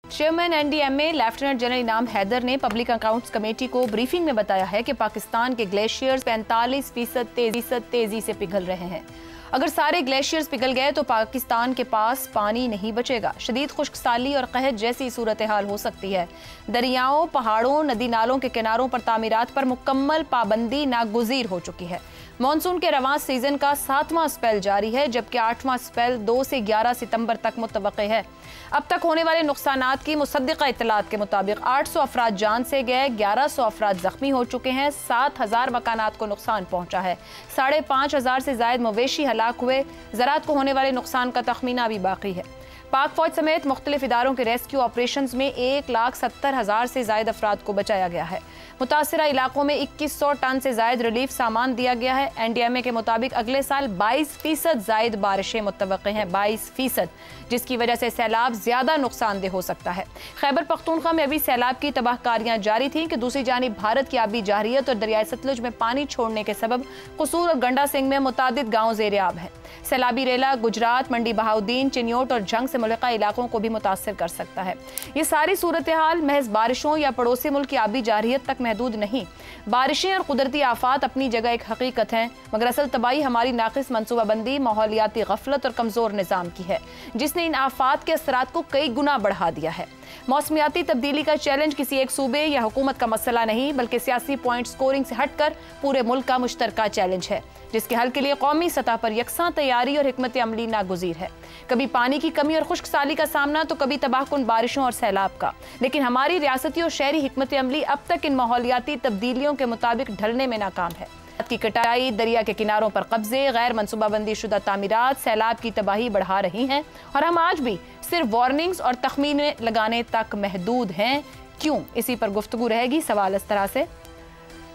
Chairman NDMA lieutenant general इनाम हैदर ने public accounts committee को ब्रीफिंग में बताया है कि पाकिस्तान के ग्लेशियर्स 45% तेजी से पिघल रहे हैं। अगर सारे ग्लेशियर्स पिघल गए तो पाकिस्तान के पास पानी नहीं बचेगा। शदीद खुश्कसाली और कहत जैसी सूरत हाल हो सकती है। दरियाओं, पहाड़ों, नदी नालों के किनारों पर तामीरात पर मुकम्मल पाबंदी नागुज़ीर हो चुकी है। मानसून के रवां सीजन का 7वां स्पेल जारी है, जबकि 8वां स्पेल 2 से 11 सितंबर तक मुतवक्के है। अब तक होने वाले नुकसानात की मुसद्दिक़ा इत्तलात के मुताबिक 800 अफराद जान से गए, 1100 अफराद जख्मी हो चुके हैं, 7000 मकानात को नुकसान पहुंचा है, 5500 से जायद मवेशी हलाक हुए। ज़राअत को होने वाले नुकसान का तखमीना भी बाकी है। पाक फौज समेत मुख्तलिफ इदारों के रेस्क्यू ऑपरेशंस में 1,70,000 से जायद अफराद को बचाया गया है। मुतासिरा इलाकों में 2100 टन से जायद रिलीफ सामान दिया गया है। एनडीएमए के मुताबिक अगले साल 22% जायद बारिशें मुतवक्के हैं, 22%, जिसकी वजह से सैलाब ज्यादा नुकसानदेह हो सकता है। खैबर पख्तूनख्वा में अभी सैलाब की तबाहकारियां जारी थी कि दूसरी जानिब भारत की आबी जारहियत और दरियाई सतलुज में पानी छोड़ने के सबब कसूर और गंडा सिंह में मुतादिद गाँव ज़ेर-ए-आब हैं। सैलाबी रेला गुजरात, मंडी बहाउद्दीन, चिन्योट और जंग से मुल्का इलाकों को भी मुतासर कर सकता है। ये सारी सूरत हाल महज बारिशों या पड़ोसी मुल्क की आबी जारहियत तक महदूद नहीं। बारिशें और कुदरती आफात अपनी जगह एक हकीकत हैं, मगर असल तबाही हमारी नाकिस मनसूबाबंदी, माहौलियाती गफलत और कमजोर निज़ाम की है, जिसने इन आफात के असरात को कई गुना बढ़ा दिया है। मौसमियाती तब्दीली का चैलेंज किसी एक सूबे या हुकूमत का मसला नहीं, बल्कि सियासी पॉइंट स्कोरिंग से हटकर पूरे मुल्क का मुश्तरका चैलेंज है, जिसके हल के लिए कौमी सतह पर यकसां तैयारी और हिकमत अमली नागुज़ीर है। कभी पानी की कमी और खुश्कसाली का सामना, तो कभी तबाहकुन बारिशों और सैलाब का। लेकिन हमारी रियासती और शहरी हिकमत अमली अब तक इन माहौलियाती तब्दीलियों के मुताबिक ढलने में नाकाम है। की कटाई, दरिया के किनारों पर कब्जे, गैर मनसूबाबंदी शुदा तामीरात सैलाब की तबाही बढ़ा रही हैं, और हम आज भी सिर्फ वार्निंग्स और तखमीने लगाने तक महदूद हैं। क्यों? इसी पर गुफ्तगू रहेगी। सवाल इस तरह से,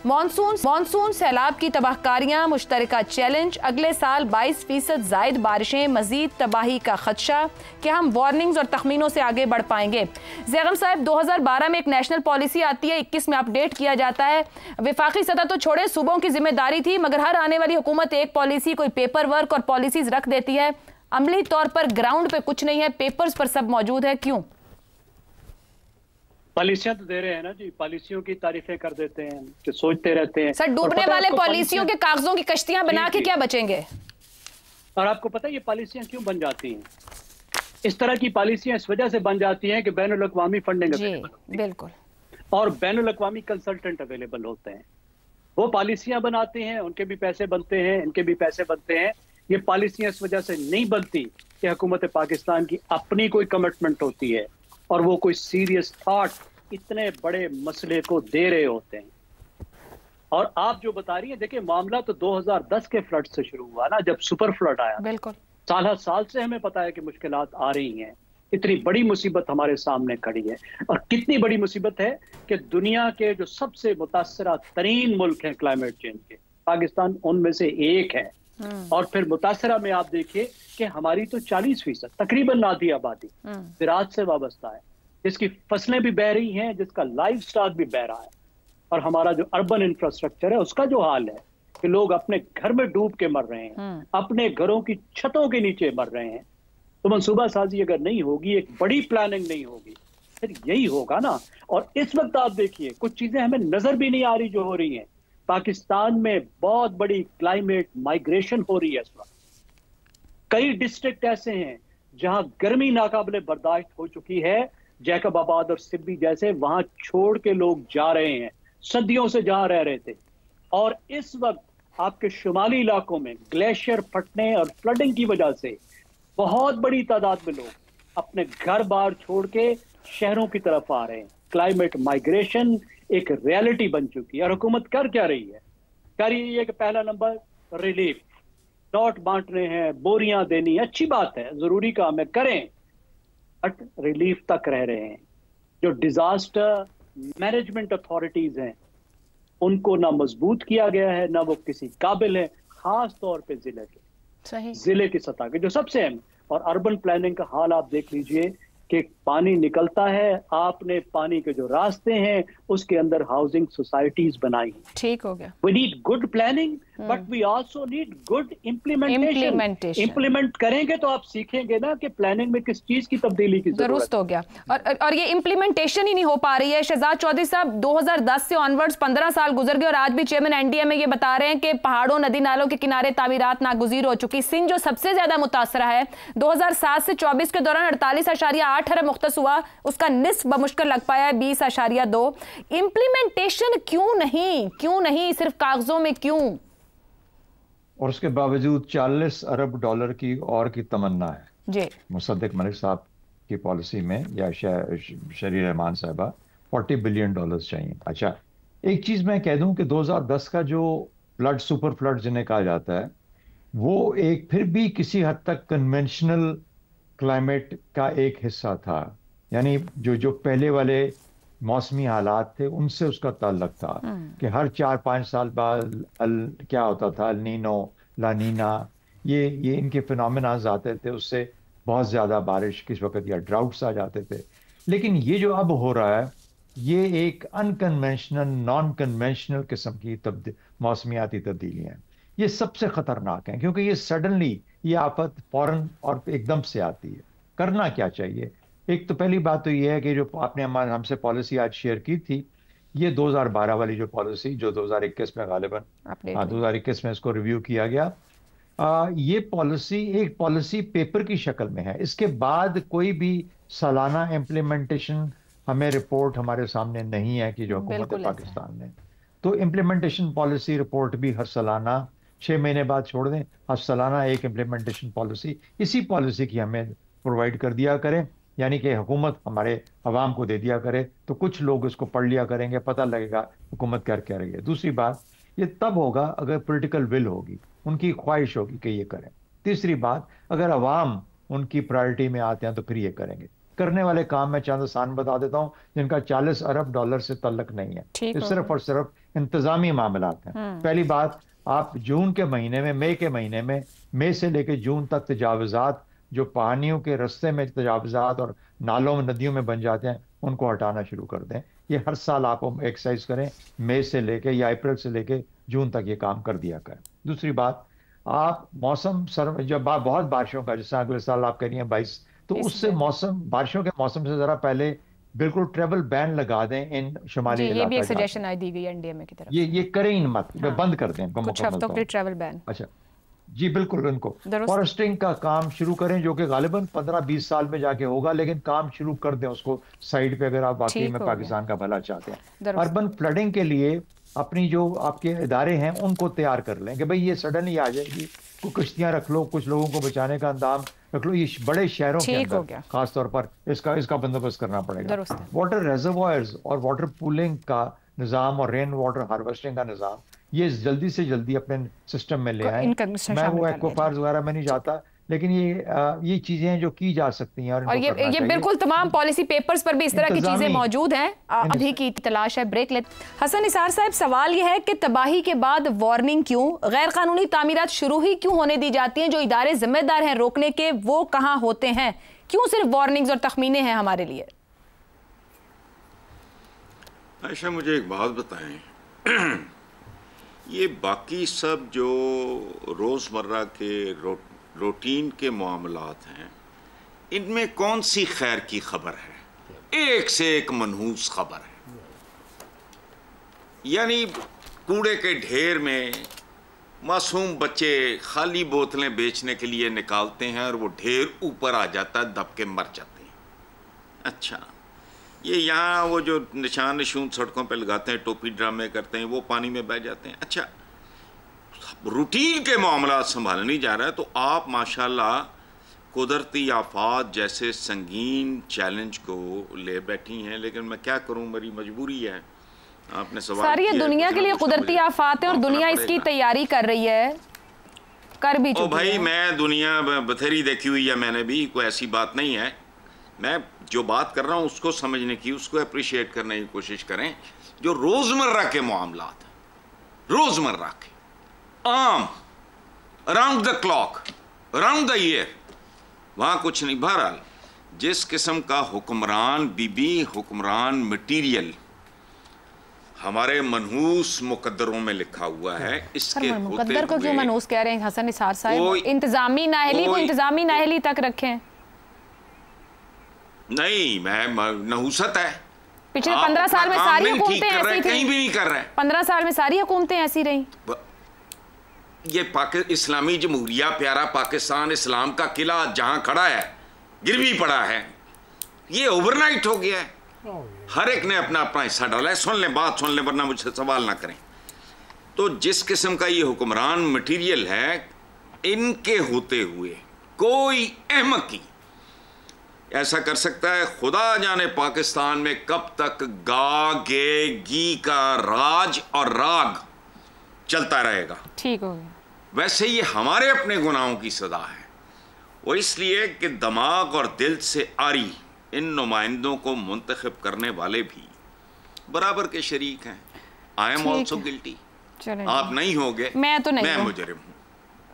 मानसून सैलाब की तबाहकारियां, मुश्तरका चैलेंज, अगले साल 22% जायद बारिशें, मजीद तबाही का खदशा, क्या हम वार्निंग्स और तखमीनों से आगे बढ़ पाएंगे? ज़ैगम साहब, 2012 में एक नेशनल पॉलिसी आती है, 21 में अपडेट किया जाता है। विफाकी सतह तो छोड़े, सूबों की जिम्मेदारी थी, मगर हर आने वाली हुकूमत एक पॉलिसी, कोई पेपर वर्क और पॉलिसीज रख देती है। अमली तौर पर ग्राउंड पे कुछ नहीं है, पेपर्स पर सब मौजूद है। क्यों? पॉलिसियां तो दे रहे हैं ना जी, पॉलिसियों की तारीफें कर देते हैं कि सोचते रहते हैं। सर, डूबने वाले पॉलिसियों के कागजों की कश्तियां बना के क्या बचेंगे? और आपको पता है ये पॉलिसियां क्यों बन जाती हैं? इस तरह की पॉलिसियां इस वजह से बन जाती हैं कि बैनुल अक़वामी फंडिंग अवेलेबल होती है, बिल्कुल, और बैनुल अक़वामी कंसल्टेंट अवेलेबल होते हैं। वो पॉलिसियां बनाते हैं, उनके भी पैसे बनते हैं, इनके भी पैसे बनते हैं। ये पॉलिसियां इस वजह से नहीं बनती कि हुकूमत पाकिस्तान की अपनी कोई कमिटमेंट होती है और वो कोई सीरियस थॉट इतने बड़े मसले को दे रहे होते हैं। और आप जो बता रही हैं, देखिए मामला तो 2010 के फ्लड से शुरू हुआ ना, जब सुपर फ्लड आया। बिल्कुल, साल से हमें पता है कि मुश्किलात आ रही हैं। इतनी बड़ी मुसीबत हमारे सामने खड़ी है, और कितनी बड़ी मुसीबत है कि दुनिया के जो सबसे मुतासरा तरीन मुल्क हैं क्लाइमेट चेंज के, पाकिस्तान उनमें से एक है। और फिर मुतासरा में आप देखिए कि हमारी तो 40% तकरीबन आधी आबादी ज़राअत से वाबस्ता है, जिसकी फसलें भी बह रही हैं, जिसका लाइफ स्टॉक भी बह रहा है। और हमारा जो अर्बन इंफ्रास्ट्रक्चर है, उसका जो हाल है कि लोग अपने घर में डूब के मर रहे हैं, अपने घरों की छतों के नीचे मर रहे हैं। तो मनसूबा साजी अगर नहीं होगी, एक बड़ी प्लानिंग नहीं होगी, फिर यही होगा ना। और इस वक्त आप देखिए कुछ चीजें हमें नजर भी नहीं आ रही जो हो रही हैं। पाकिस्तान में बहुत बड़ी क्लाइमेट माइग्रेशन हो रही है इस वक्त। कई डिस्ट्रिक्ट ऐसे हैं जहां गर्मी नाकाबिले बर्दाश्त हो चुकी है, जैकबाबाद और सिब्बी जैसे, वहां छोड़ के लोग जा रहे हैं, सदियों से जहां रह रहे थे। और इस वक्त आपके शुमाली इलाकों में ग्लेशियर फटने और फ्लडिंग की वजह से बहुत बड़ी तादाद में लोग अपने घर बार छोड़ के शहरों की तरफ आ रहे हैं। क्लाइमेट माइग्रेशन एक रियलिटी बन चुकी है। और हुकूमत कर क्या रही है? कर रही है कि पहला नंबर रिलीफ, नोट बांटने हैं, बोरियां देनी, अच्छी बात है, जरूरी काम है, करें, बट रिलीफ तक रह रहे हैं। जो डिजास्टर मैनेजमेंट अथॉरिटीज हैं, उनको ना मजबूत किया गया है, ना वो किसी काबिल है, खास तौर पे जिले की सतह के जो सबसे अहम। और अर्बन प्लानिंग का हाल आप देख लीजिए कि पानी निकलता है, आपने पानी के जो रास्ते हैं उसके अंदर हाउसिंग सोसाइटीज बनाई। ठीक हो गया। We need good planning but we also need good implementation. Implement करेंगे तो आप सीखेंगे ना कि प्लानिंग में किस चीज की तब्दीली की दुरुस्त हो गया। और ये इम्प्लीमेंटेशन ही नहीं हो पा रही है। शहजाद चौधरी साहब, 2010 से ऑनवर्ड्स 15 साल गुजर गए और आज भी चेयरमैन एनडीए में ये बता रहे हैं कि पहाड़ों नदी नालों के किनारे तामीरात नागुजीर हो चुकी। सिंध जो सबसे ज्यादा मुतासरा है, 2007 से 24 के दौरान 48.8 अरब मुख्तस हुआ, उसका निस्फ बमुश्किल लग पाया है 20.2। इम्प्लीमेंटेशन क्यों नहीं, सिर्फ कागजों में क्यों? और उसके बावजूद 40 अरब डॉलर की और की तमन्ना है जी मुसद्दिक मलिक साहब की पॉलिसी में, या शरी रहमान साहबा 40 बिलियन डॉलर्स चाहिए। अच्छा, एक चीज मैं कह दूं कि 2010 का जो फ्लड, सुपर फ्लड जिन्हें कहा जाता है, वो एक फिर भी किसी हद तक कन्वेंशनल क्लाइमेट का एक हिस्सा था। यानी जो पहले वाले मौसमी हालात थे उनसे उसका ताल्लुक था कि हर 4-5 साल बाद क्या होता था, अल नीनो, ला नीना, ये इनके फिनोमेनाज आते थे, उससे बहुत ज़्यादा बारिश किस वक्त या ड्राउट्स आ जाते थे। लेकिन ये जो अब हो रहा है, ये एक अनकन्वेंशनल, नॉन कन्वेंशनल किस्म की मौसमियाती तब्दीलियाँ हैं। ये सबसे ख़तरनाक हैं क्योंकि ये सडनली, ये आफत फ़ौरन और एकदम से आती है। करना क्या चाहिए? एक तो पहली बात तो ये है कि जो आपने हमसे पॉलिसी आज शेयर की थी, ये 2012 वाली जो पॉलिसी, जो 2021 में गालिबन 2021 में इसको रिव्यू किया गया, ये पॉलिसी एक पॉलिसी पेपर की शक्ल में है। इसके बाद कोई भी सालाना इम्प्लीमेंटेशन हमें रिपोर्ट हमारे सामने नहीं है कि जो हुकूमत पाकिस्तान ने, तो इम्प्लीमेंटेशन पॉलिसी रिपोर्ट भी हर सालाना 6 महीने बाद छोड़ दें, हर सालाना एक इम्प्लीमेंटेशन पॉलिसी इसी पॉलिसी की हमें प्रोवाइड कर दिया करें, यानी कि हुकूमत हमारे अवाम को दे दिया करे, तो कुछ लोग इसको पढ़ लिया करेंगे, पता लगेगा हुकूमत कर क्या रही है। दूसरी बात, ये तब होगा अगर पॉलिटिकल विल होगी, उनकी ख्वाहिश होगी कि ये करें। तीसरी बात, अगर अवाम उनकी प्रायोरिटी में आते हैं तो फिर ये करेंगे। करने वाले काम में चंद आसान बता देता हूँ, जिनका 40 अरब डॉलर से तल्लक नहीं है, ये सिर्फ और सिर्फ इंतजामी मामलात हैं। पहली बात, आप जून के महीने में, मई के महीने में, मई से लेकर जून तक तजावुजात, जो पानियों के रास्ते में तजावुजात और नालों में, नदियों में बन जाते हैं, उनको हटाना शुरू कर दें। ये हर साल आप एक्सरसाइज करें, मई से लेके या अप्रैल से लेके जून तक ये काम कर दिया करें। दूसरी बात, आप मौसम जब बहुत बारिशों का, जैसे अगले साल आप कह रही हैं 22, तो उससे मौसम, बारिशों के मौसम से जरा पहले बिल्कुल ट्रेवल बैन लगा दें इन शुमाली इलाके। ये भी एक सजेशन आई दी गई एनडीए में की तरफ। ये करें ही मत, बंद कर दें कुछ हफ्तों के लिए ट्रेवल बैन। अच्छा जी, बिल्कुल, उनको फॉरेस्टिंग का काम शुरू करें, जो कि गालिबन 15-20 साल में जाके होगा, लेकिन काम शुरू कर दें उसको साइड पे, अगर आप वाकई में पाकिस्तान का भला चाहते हैं। अर्बन फ्लडिंग के लिए अपनी जो आपके इदारे हैं उनको तैयार कर लें कि भाई ये सडनली आ जाएगी, कुछ कश्तियां रख लो, कुछ लोगों को बचाने का इंतजाम रख लो। ये बड़े शहरों के अंदर खास तौर पर इसका बंदोबस्त करना पड़ेगा। वाटर रिजर्वॉयर्स और वाटर पूलिंग का निज़ाम और रेन वाटर हार्वेस्टिंग का निज़ाम, ये जल्दी से जल्दी अपने सिस्टम में ले आए। मैं वो एक्वाफार्स वगैरह में नहीं जाता, लेकिन ये चीजें हैं जो की जा सकती हैं। और ये बिल्कुल तमाम पॉलिसी पेपर्स पर भी इस तरह की चीजें मौजूद हैं। अभी की तलाश है, ब्रेक ले। हसन निसार साहब, सवाल ये है कि तबाही के बाद वार्निंग क्यों, गैर कानूनी तामीरात शुरू ही क्यों होने दी जाती हैं? जो इदारे जिम्मेदार हैं रोकने के, वो कहाँ होते हैं? क्यों सिर्फ वार्निंग्स और तखमीने हैं हमारे लिए? आयशा, मुझे एक बात बताएं, ये बाकी सब जो रोज़मर्रा के रूटीन के मामलात हैं, इनमें कौन सी खैर की खबर है? एक से एक मनहूस खबर है। यानी कूड़े के ढेर में मासूम बच्चे खाली बोतलें बेचने के लिए निकालते हैं और वो ढेर ऊपर आ जाता है, दब के मर जाते हैं। अच्छा, ये यहाँ वो जो निशान नशून सड़कों पे लगाते हैं, टोपी ड्रामे करते हैं, वो पानी में बह जाते हैं। अच्छा, रूटीन के मामला संभाला नहीं जा रहा है, तो आप माशाल्लाह कुदरती आफात जैसे संगीन चैलेंज को ले बैठी हैं। लेकिन मैं क्या करूं, मेरी मजबूरी है। आपने सवाल सारी दुनिया के लिए कुदरती आफात है और दुनिया इसकी तैयारी कर रही है, कर भी चुकी है। भाई, मैं दुनिया बथेरी देखी हुई है मैंने भी, कोई ऐसी बात नहीं है। मैं जो बात कर रहा हूँ उसको समझने की, उसको अप्रिशिएट करने की कोशिश करें। जो रोजमर्रा के मामलात, रोजमर्रा के आम, around the clock, around the year, वहां कुछ नहीं। बहरहाल, जिस किस्म का हुक्मरान बीबी, हुक्मरान मटीरियल हमारे मनहूस मुकद्दरों में लिखा हुआ है। इसके मुकद्दर को क्यों मनहूस कह रहे हैं हसन निसार साहब? इंतजामी नाअहली को इंतजामी नाअहली तक रखें। नहीं, मैं नहूसत है। पिछले 15 साल में सारी हुकूमतें ऐसी थी। कहीं भी नहीं कर रहे। 15 साल में सारी हुकूमतें ऐसी रही। ये इस्लामी जमहूरिया प्यारा पाकिस्तान, इस्लाम का किला जहां खड़ा है, गिरवी पड़ा है, ये ओवरनाइट हो गया है। हर एक ने अपना अपना हिस्सा डाला है। सुन लें, बात सुन लें, वरना मुझसे सवाल ना करें। तो जिस किस्म का ये हुक्मरान मटीरियल है, इनके होते हुए कोई अहमकी ऐसा कर सकता है? खुदा जाने पाकिस्तान में कब तक गा गे गी का राज और राग चलता रहेगा। ठीक हो गया। वैसे ये हमारे अपने गुनाहों की सजा है। वो इसलिए कि दिमाग और दिल से आरी इन नुमाइंदों को मुंतखब करने वाले भी बराबर के शरीक हैं। I am also guilty. आप नहीं होगे, मैं मुजरिम हूं।